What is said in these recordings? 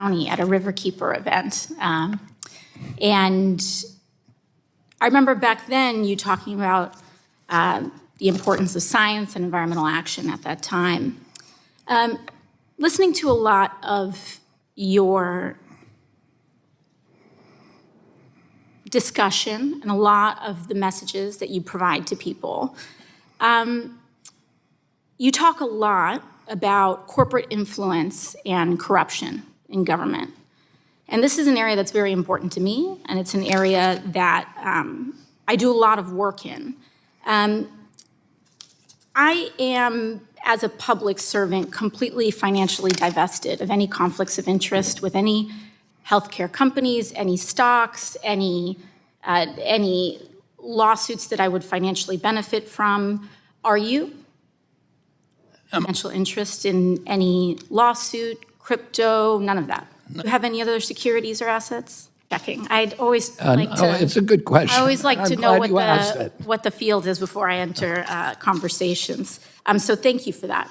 County at a Riverkeeper event. And I remember back then you talking about the importance of science and environmental action at that time. Listening to a lot of your discussion and a lot of the messages that you provide to people, you talk a lot about corporate influence and corruption in government. And this is an area that's very important to me, and it's an area that I do a lot of work in. I am, as a public servant, completely financially divested of any conflicts of interest with any healthcare companies, any stocks, any lawsuits that I would financially benefit from. Are you? Financial interest in any lawsuit, crypto, none of that? Do you have any other securities or assets? Checking. I'd always like to. Oh, it's a good question. I always like to know what the field is before I enter conversations. So thank you for that.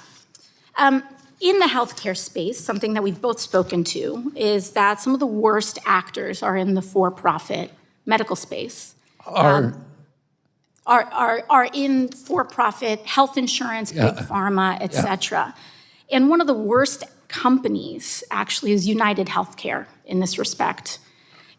In the healthcare space, something that we've both spoken to is that some of the worst actors are in the for-profit medical space. Are in for-profit health insurance, big pharma, et cetera. And one of the worst companies actually is United Healthcare in this respect.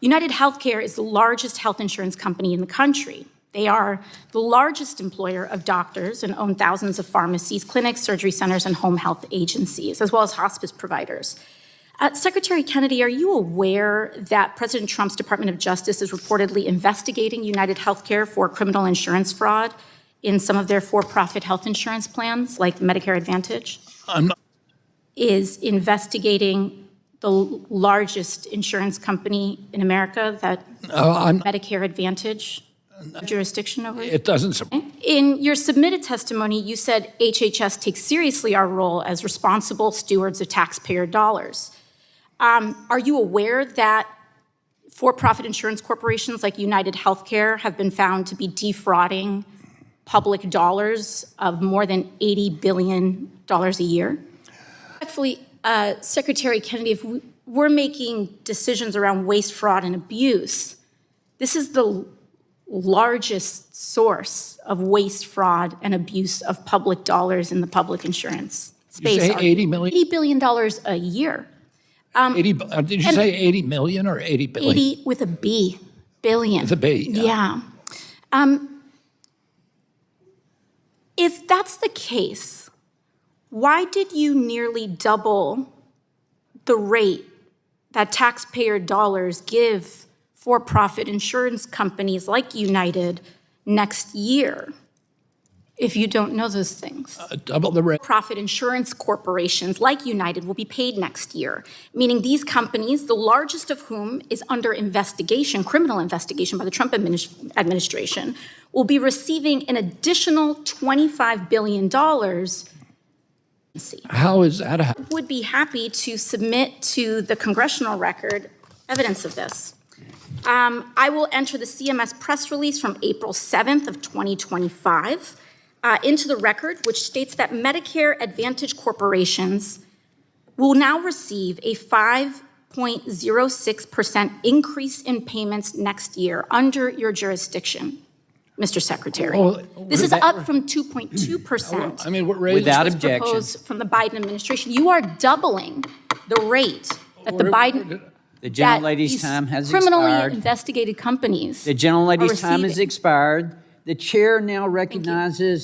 United Healthcare is the largest health insurance company in the country. They are the largest employer of doctors and own thousands of pharmacies, clinics, surgery centers, and home health agencies, as well as hospice providers. Secretary Kennedy, are you aware that President Trump's Department of Justice is reportedly investigating United Healthcare for criminal insurance fraud in some of their for-profit health insurance plans, like Medicare Advantage? I'm not. Is investigating the largest insurance company in America that Medicare Advantage jurisdiction over? It doesn't support. In your submitted testimony, you said HHS takes seriously our role as responsible stewards of taxpayer dollars. Are you aware that for-profit insurance corporations like United Healthcare have been found to be defrauding public dollars of more than $80 billion a year? Respectfully, Secretary Kennedy, if we're making decisions around waste, fraud, and abuse, this is the largest source of waste, fraud, and abuse of public dollars in the public insurance space. You say 80 million? $80 billion a year. 80, did you say 80 million or 80 billion? 80 with a B, billion. With a B, yeah. If that's the case, why did you nearly double the rate that taxpayer dollars give for-profit insurance companies like United next year, if you don't know those things? Double the rate. Profit insurance corporations like United will be paid next year, meaning these companies, the largest of whom is under investigation, criminal investigation by the Trump administration, will be receiving an additional $25 billion. How is that? I would be happy to submit to the congressional record evidence of this. I will enter the CMS press release from April 7th of 2025 into the record, which states that Medicare Advantage corporations will now receive a 5.06% increase in payments next year under your jurisdiction, Mr. Secretary. This is up from 2.2%. I mean, what rate? Without was objection. proposed from the Biden administration. You are doubling the rate that the Biden. The gentlelady's these time has criminally expired. investigated companies. The gentlelady's time has receiving. expired. The chair now recognizes